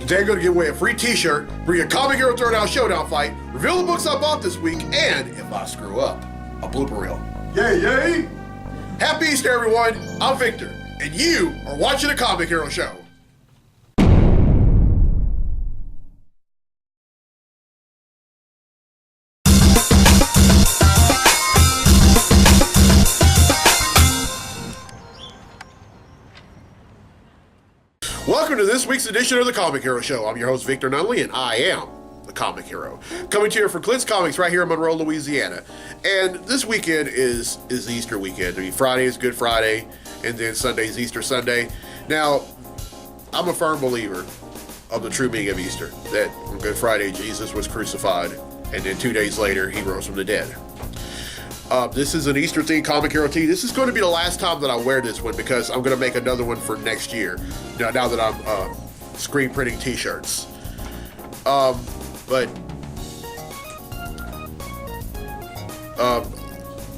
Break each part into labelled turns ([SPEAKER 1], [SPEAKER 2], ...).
[SPEAKER 1] Today I'm going to give away a free t-shirt, bring a Comic Hero Throwdown Showdown fight, reveal the books I bought this week, and, if I screw up, a blooper reel. Yay, yay! Happy Easter, everyone! I'm Victor, and you are watching a Comic Hero Show. Welcome to this week's edition of the Comic Hero Show. I'm your host, Victor Nunley, and I am the Comic Hero. Coming to you from Clint's Comics right here in Monroe, Louisiana. And this weekend is Easter weekend. I mean, Friday is Good Friday, and then Sunday is Easter Sunday. Now, I'm a firm believer of the true meaning of Easter, that on Good Friday, Jesus was crucified, and then 2 days later, he rose from the dead. This is an Easter-themed Comic Hero tee. This is going to be the last time that I wear this one because I'm going to make another one for next year. Now that I'm screen printing t-shirts.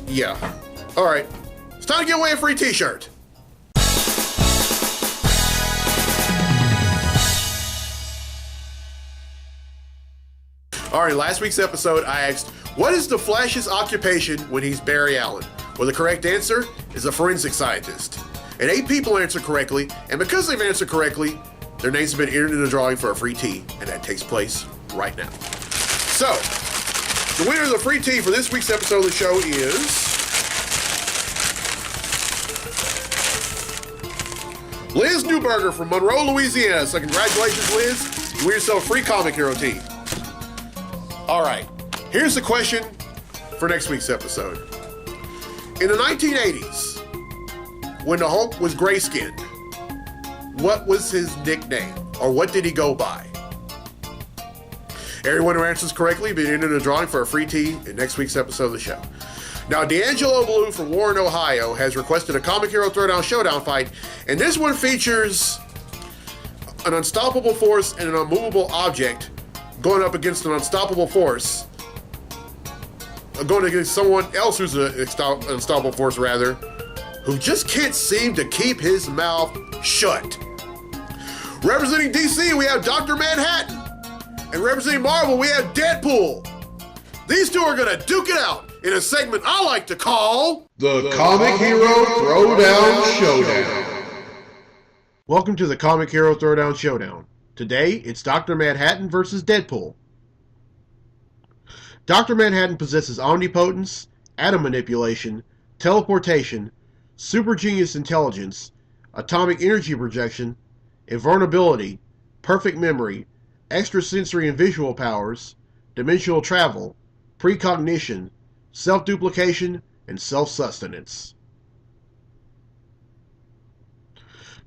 [SPEAKER 1] Yeah. All right. It's time to give away a free t-shirt. All right, last week's episode, I asked, what is the Flash's occupation when he's Barry Allen? Well, the correct answer is a forensic scientist. And 8 people answered correctly, and because they've answered correctly, their names have been entered in the drawing for a free tee, and that takes place right now. So, the winner of the free tee for this week's episode of the show is Liz Newberger from Monroe, Louisiana. So congratulations, Liz. You win yourself a free Comic Hero tee. All right, here's the question for next week's episode. In the 1980s, when the Hulk was gray-skinned, what was his nickname, or what did he go by? Everyone who answers correctly will be entered in a drawing for a free tee in next week's episode of the show. Now, D'Angelo Blue from Warren, Ohio, has requested a Comic Hero Throwdown Showdown fight, and this one features an unstoppable force and an unmovable object going up against an unstoppable force, going against someone else who's an unstoppable force, rather, who just can't seem to keep his mouth shut. Representing DC, we have Dr. Manhattan. And representing Marvel, we have Deadpool. These two are going to duke it out in a segment I like to call
[SPEAKER 2] The Comic Hero Throwdown Showdown.
[SPEAKER 1] Welcome to the Comic Hero Throwdown Showdown. Today, it's Dr. Manhattan versus Deadpool. Dr. Manhattan possesses omnipotence, atom manipulation, teleportation, super genius intelligence, atomic energy projection, invulnerability, perfect memory, extrasensory and visual powers, dimensional travel, precognition, self-duplication, and self-sustenance.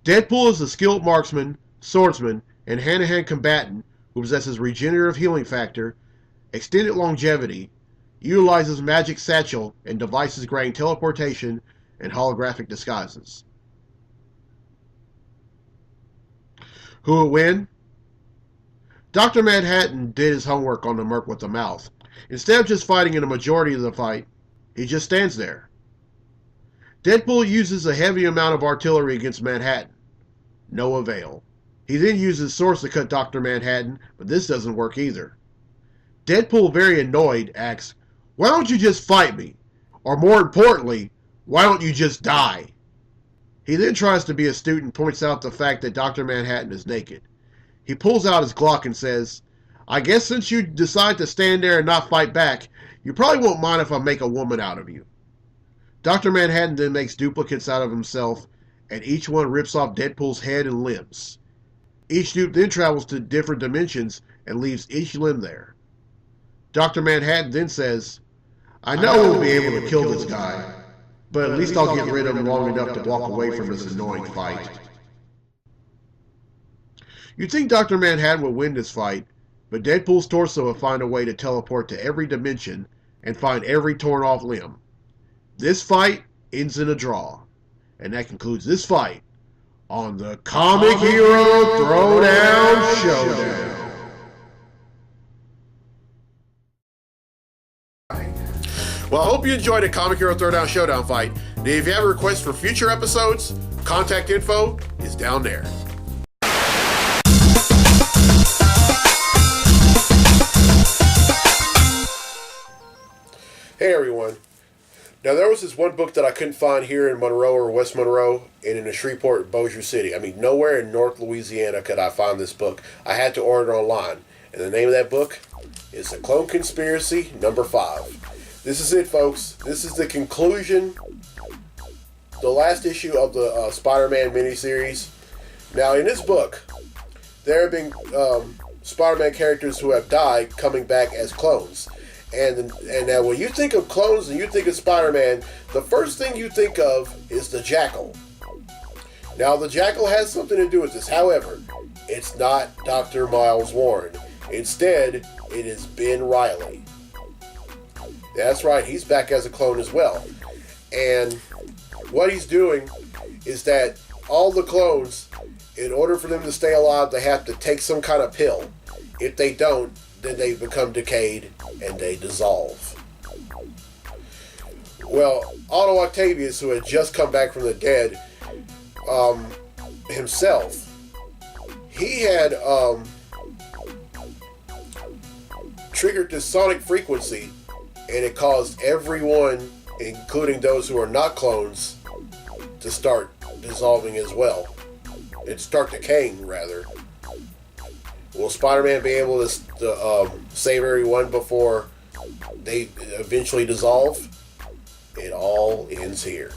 [SPEAKER 1] Deadpool is a skilled marksman, swordsman, and hand-to-hand combatant who possesses regenerative healing factor, extended longevity, utilizes magic satchel and devices granting teleportation and holographic disguises. Who will win? Dr. Manhattan did his homework on the Merc with the Mouth. Instead of just fighting in a majority of the fight, he just stands there. Deadpool uses a heavy amount of artillery against Manhattan. No avail. He then uses swords to cut Dr. Manhattan, but this doesn't work either. Deadpool, very annoyed, asks, "Why don't you just fight me? Or more importantly, why don't you just die?" He then tries to be astute and points out the fact that Dr. Manhattan is naked. He pulls out his Glock and says, "I guess since you decide to stand there and not fight back, you probably won't mind if I make a woman out of you." Dr. Manhattan then makes duplicates out of himself, and each one rips off Deadpool's head and limbs. Each dupe then travels to different dimensions and leaves each limb there. Dr. Manhattan then says, "I know we'll be able to kill this guy, but at least I'll get rid of him long enough to walk away from this annoying fight." You'd think Dr. Manhattan would win this fight, but Deadpool's torso will find a way to teleport to every dimension and find every torn off limb. This fight ends in a draw, and that concludes this fight on the Comic Hero Throwdown Showdown. Well, I hope you enjoyed a Comic Hero Throwdown Showdown fight. And if you have a request for future episodes, contact info is down there.
[SPEAKER 3] Hey everyone. Now there was this one book that I couldn't find here in Monroe or West Monroe and in the Shreveport, Bossier City. I mean, nowhere in North Louisiana could I find this book. I had to order it online. And the name of that book is The Clone Conspiracy number 5. This is it, folks. This is the conclusion, the last issue of the Spider-Man miniseries. Now in this book, there have been Spider-Man characters who have died coming back as clones. And now when you think of clones and you think of Spider-Man, the first thing you think of is the Jackal. Now the Jackal has something to do with this. However, it's not Dr. Miles Warren. Instead, it is Ben Reilly. That's right, he's back as a clone as well. And what he's doing is that all the clones, in order for them to stay alive, they have to take some kind of pill. If they don't, then they become decayed and they dissolve. Well, Otto Octavius, who had just come back from the dead himself, he had triggered this sonic frequency, and it caused everyone, including those who are not clones, to start dissolving as well. And start decaying, rather. Will Spider-Man be able to save everyone before they eventually dissolve? It all ends here.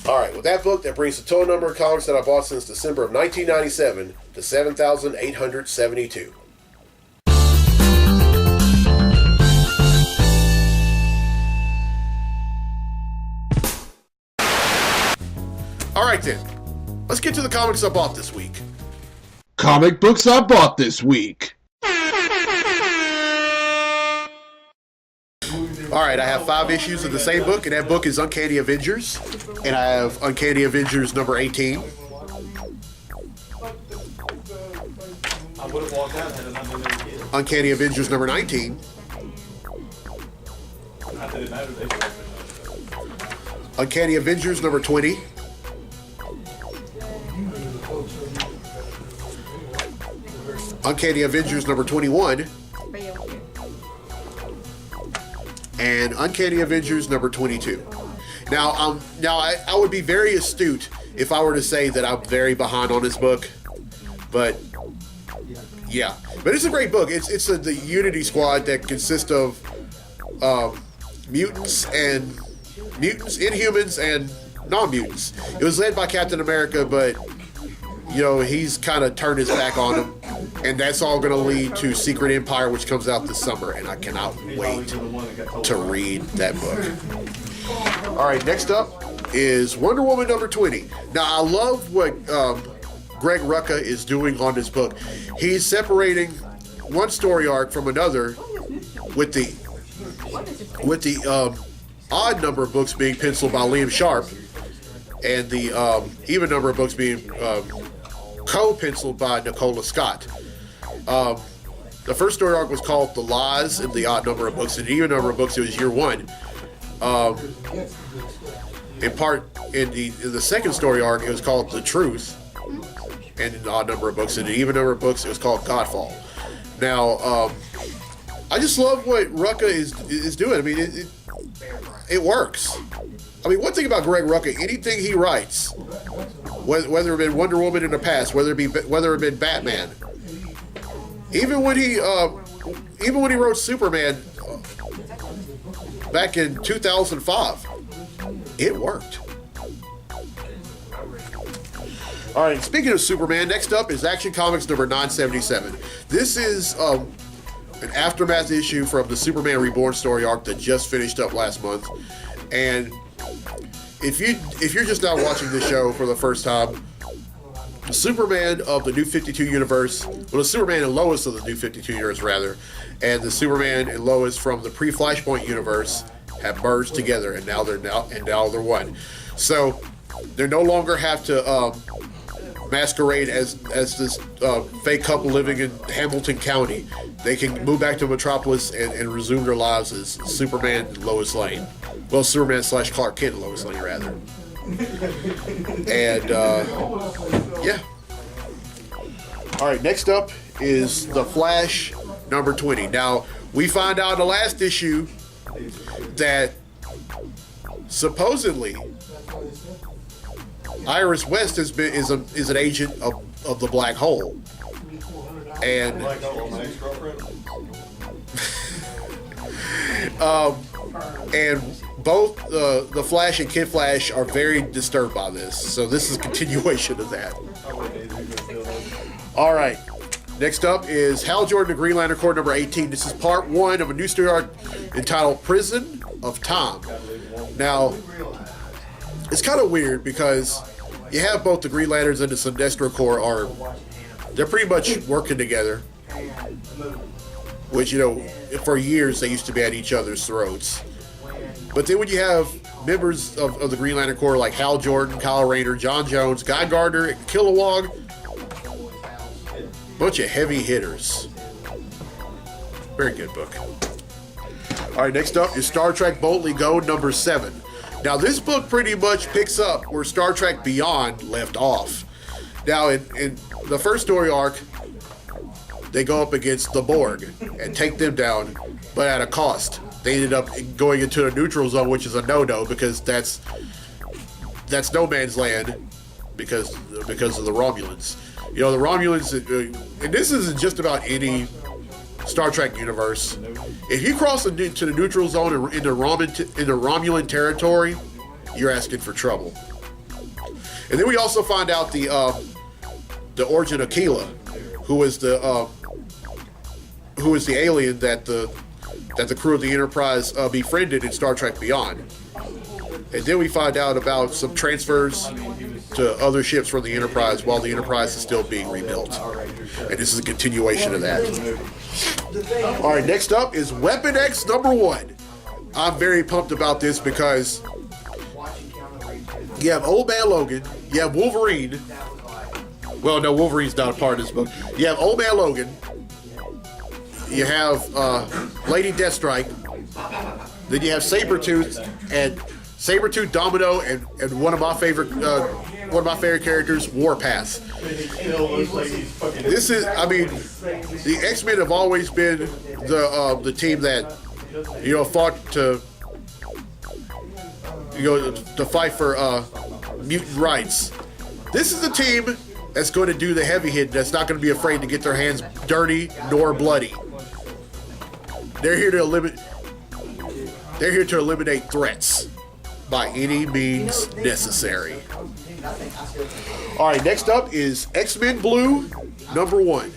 [SPEAKER 3] Alright, with that book, that brings the total number of comics that I bought since December of 1997 to 7,872. Alright then, let's get to the comics I bought this week.
[SPEAKER 1] Comic books I bought this week.
[SPEAKER 3] Alright, I have 5 issues of the same book, and that book is Uncanny Avengers. And I have Uncanny Avengers number 18. Uncanny Avengers number 19. Uncanny Avengers number 20. Uncanny Avengers number 21. And Uncanny Avengers number 22. Now, I would be very astute if I were to say that I'm very behind on this book, but yeah, but it's a great book. It's the Unity Squad that consists of mutants, Inhumans, and non-mutants. It was led by Captain America, but you know he's kind of turned his back on him. And that's all going to lead to Secret Empire, which comes out this summer, and I cannot wait to read that book. All right, next up is Wonder Woman number 20. Now, I love what Greg Rucka is doing on this book. He's separating one story arc from another with the odd number of books being penciled by Liam Sharp and the even number of books being co-penciled by Nicola Scott. The first story arc was called The Lies, and the odd number of books, and the even number of books, it was year 1. In the second story arc, it was called The Truth, and in the odd number of books, and the even number of books, it was called Godfall. Now, I just love what Rucka is doing. I mean, it works. I mean, one thing about Greg Rucka, anything he writes, whether it been Wonder Woman in the past, whether it been Batman, even when he wrote Superman back in 2005, it worked. All right, speaking of Superman, next up is Action Comics number 977. This is an aftermath issue from the Superman Reborn story arc that just finished up last month, and if you're just now watching this show for the first time, the Superman of the New 52 universe, well, the Superman and Lois of the New 52 universe rather, and the Superman and Lois from the pre-Flashpoint universe have merged together, and now they're one. So they no longer have to masquerade as this fake couple living in Hamilton County. They can move back to Metropolis and resume their lives as Superman and Lois Lane. Well, Superman / Clark Kent and Lois Lane, rather. And, yeah. All right, next up is The Flash, number 20. Now, we find out in the last issue that supposedly Iris West is an agent of the black hole, and and both the Flash and Kid Flash are very disturbed by this. So this is a continuation of that. All right. Next up is Hal Jordan, the Green Lantern Corps, number 18. This is part 1 of a new story arc entitled Prison of Time. Now, it's kind of weird because you have both the Green Lanterns and the Sinestro Corps they're pretty much working together. Which, for years they used to be at each other's throats. But then when you have members of the Green Lantern Corps like Hal Jordan, Kyle Rayner, John Jones, Guy Gardner, and Kilowog, bunch of heavy hitters. Very good book. All right, next up is Star Trek Boldly Go, number 7. Now, this book pretty much picks up where Star Trek Beyond left off. Now, in the first story arc, they go up against the Borg and take them down, but at a cost. They ended up going into a neutral zone, which is a no-no because that's no man's land because of the Romulans. The Romulans, and this isn't just about any Star Trek universe. If you cross into the neutral zone into Romulan territory, you're asking for trouble. And then we also find out the origin of Keela, who is the alien that the crew of the Enterprise befriended in Star Trek Beyond. And then we find out about some transfers to other ships from the Enterprise while the Enterprise is still being rebuilt. And this is a continuation of that. All right, next up is Weapon X number 1. I'm very pumped about this because you have Old Man Logan, you have Wolverine. Well, no, Wolverine's not a part of this book. You have Old Man Logan, you have Lady Deathstrike, then you have Sabretooth and Sabretooth, Domino, and one of my favorite characters, Warpath. This is, the X-Men have always been the team that fought to fight for mutant rights. This is a team that's going to do the heavy hit. That's not going to be afraid to get their hands dirty nor bloody. They're here to eliminate threats by any means necessary. All right, next up is X-Men Blue, number 1.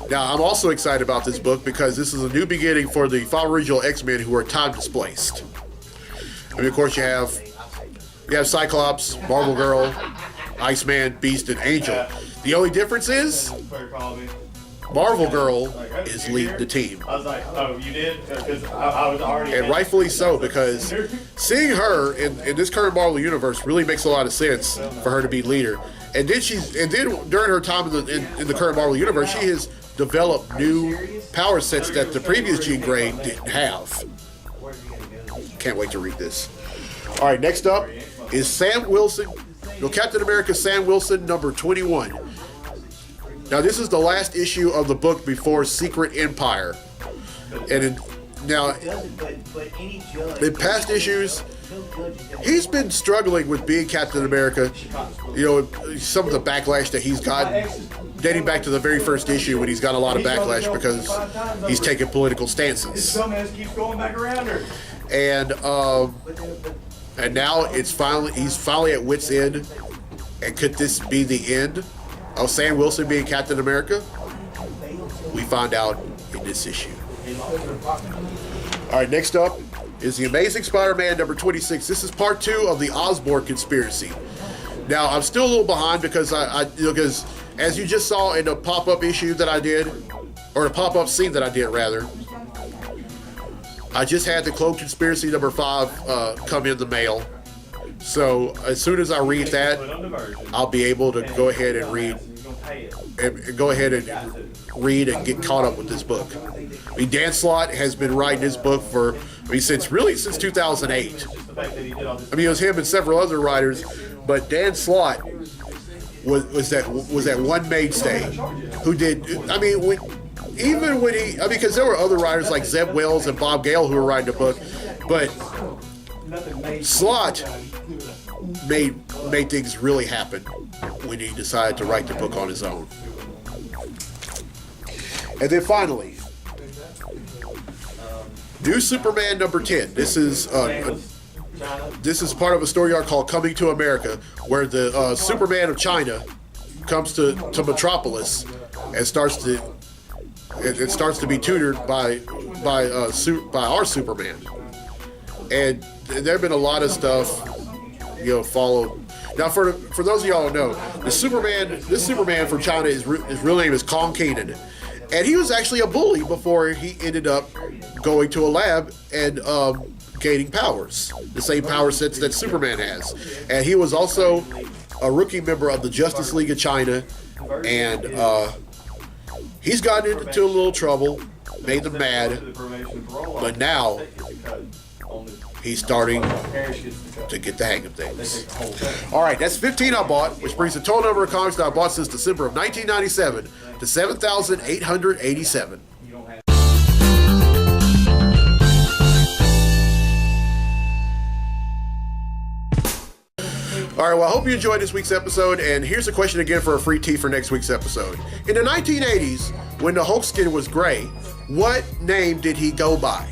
[SPEAKER 3] Now, I'm also excited about this book because this is a new beginning for the 5 original X-Men who are time displaced. Of course, you have Cyclops, Marvel Girl, Iceman, Beast, and Angel. The only difference is Marvel Girl is leading the team.
[SPEAKER 4] I was like, oh, you did? Because I was already...
[SPEAKER 3] And rightfully so, because seeing her in this current Marvel universe really makes a lot of sense for her to be leader. And then during her time in the current Marvel universe, she has developed new power sets that the previous Jean Grey didn't have. Can't wait to read this. All right, next up is Captain America Sam Wilson, number 21. Now, this is the last issue of the book before Secret Empire. And in past issues, he's been struggling with being Captain America. Some of the backlash that he's gotten, dating back to the very first issue when he's got a lot of backlash because he's taking political stances. And now he's finally at wit's end. And could this be the end of Sam Wilson being Captain America? We find out in this issue. All right, next up is The Amazing Spider-Man number 26. This is part 2 of the Osborn conspiracy. Now, I'm still a little behind because because as you just saw in the pop-up issue that I did, or the pop-up scene that I did rather, I just had the Clone Conspiracy number 5 come in the mail. So as soon as I read that, I'll be able to go ahead and read and get caught up with this book. Dan Slott has been writing this book since 2008. It was him and several other writers, but Dan Slott was that one mainstay who did. Because there were other writers like Zeb Wells and Bob Gale who were writing the book, But Slott made things really happen when he decided to write the book on his own. And then finally, New Superman number 10. This is part of a story arc called Coming to America, where the Superman of China comes to Metropolis and starts to be tutored by our Superman. And there have been a lot of stuff, followed. Now, for those of y'all who know, this Superman from China, his real name is Kong Kanan, and he was actually a bully before he ended up going to a lab and gaining powers, the same power sets that Superman has. And he was also a rookie member of the Justice League of China, and he's gotten into a little trouble, made them mad, but now he's starting to get the hang of things. All right, that's 15 I bought, which brings the total number of comics that I bought since December of 1997 to 7,887. All right, well, I hope you enjoyed this week's episode, and here's a question again for a free tee for next week's episode. In the 1980s, when the Hulk skin was gray, what name did he go by?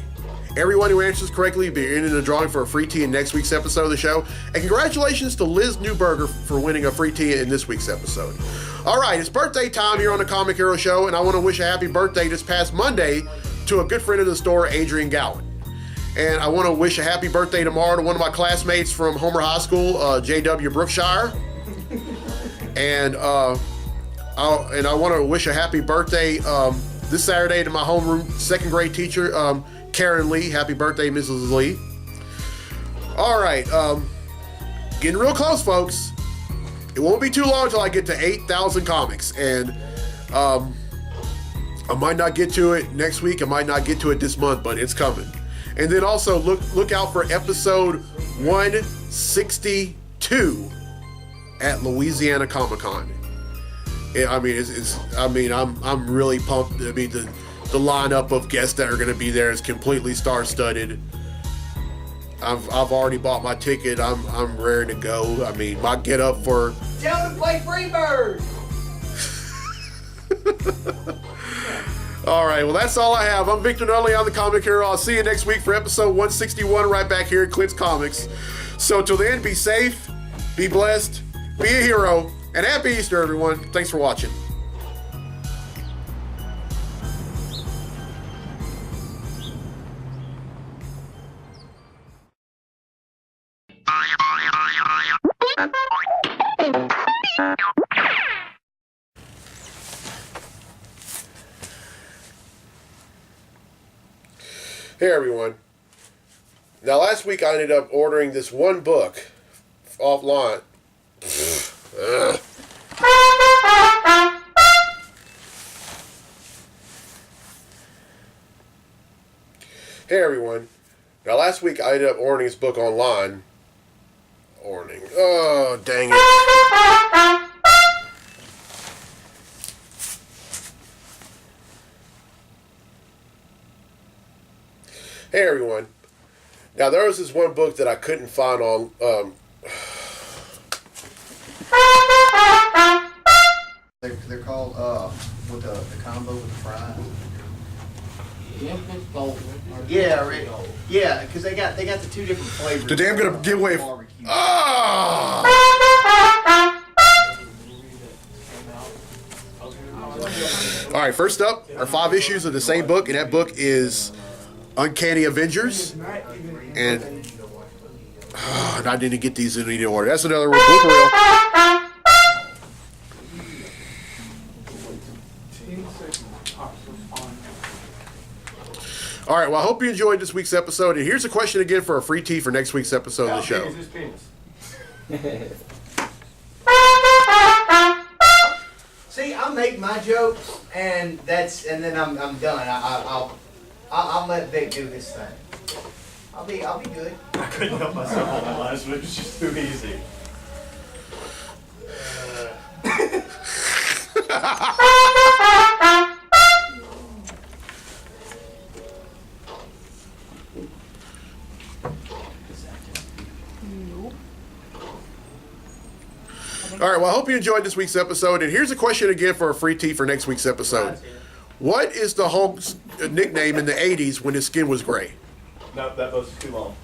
[SPEAKER 3] Everyone who answers correctly will be in the drawing for a free tee in next week's episode of the show. And congratulations to Liz Newberger for winning a free tee in this week's episode. All right, it's birthday time here on the Comic Hero Show, and I want to wish a happy birthday this past Monday to a good friend of the store, Adrian Gowan. And I want to wish a happy birthday tomorrow to one of my classmates from Homer High School, J.W. Brookshire. And I want to wish a happy birthday this Saturday to my homeroom second grade teacher, Karen Lee. Happy birthday, Mrs. Lee. All right, getting real close, folks. It won't be too long until I get to 8,000 comics, and I might not get to it next week. I might not get to it this month, but it's coming. And then also look out for episode 162 at Louisiana Comic Con. I'm really pumped. I mean, the lineup of guests that are going to be there is completely star-studded. I've already bought my ticket. I'm ready to go. I mean, my get up for.
[SPEAKER 5] Tell them to play Freebird.
[SPEAKER 3] All right, well, that's all I have. I'm Victor Nutley. I'm the Comic Hero. I'll see you next week for episode 161 right back here at Clint's Comics. So till then, be safe, be blessed, be a hero, and happy Easter, everyone. Thanks for watching. Hey everyone. Now last week I ended up ordering this one book offline. Hey everyone. Now last week I ended up ordering this book online. Oh, dang it. Hey everyone. Now there was this one book that I couldn't find on
[SPEAKER 5] They're called with the combo with the fries. Yeah, right. Yeah, because they got the two different flavors.
[SPEAKER 3] Today I'm gonna give away. All right, first up are 5 issues of the same book, and that book is Uncanny Avengers, and I didn't get these in any order. That's another blooper reel. All right, well, I hope you enjoyed this week's episode, and here's a question again for a free tee for next week's episode of the show.
[SPEAKER 5] See, I'll make my jokes, and then I'm done. I'll let Vic do his thing. I'll be good.
[SPEAKER 4] I couldn't help myself on that last one. It was just too easy.
[SPEAKER 6] Nope.
[SPEAKER 3] All right, well, I hope you enjoyed this week's episode. And here's a question again for a free tee for next week's episode. What is the Hulk's nickname in the 80s when his skin was gray?
[SPEAKER 4] No, that was too long.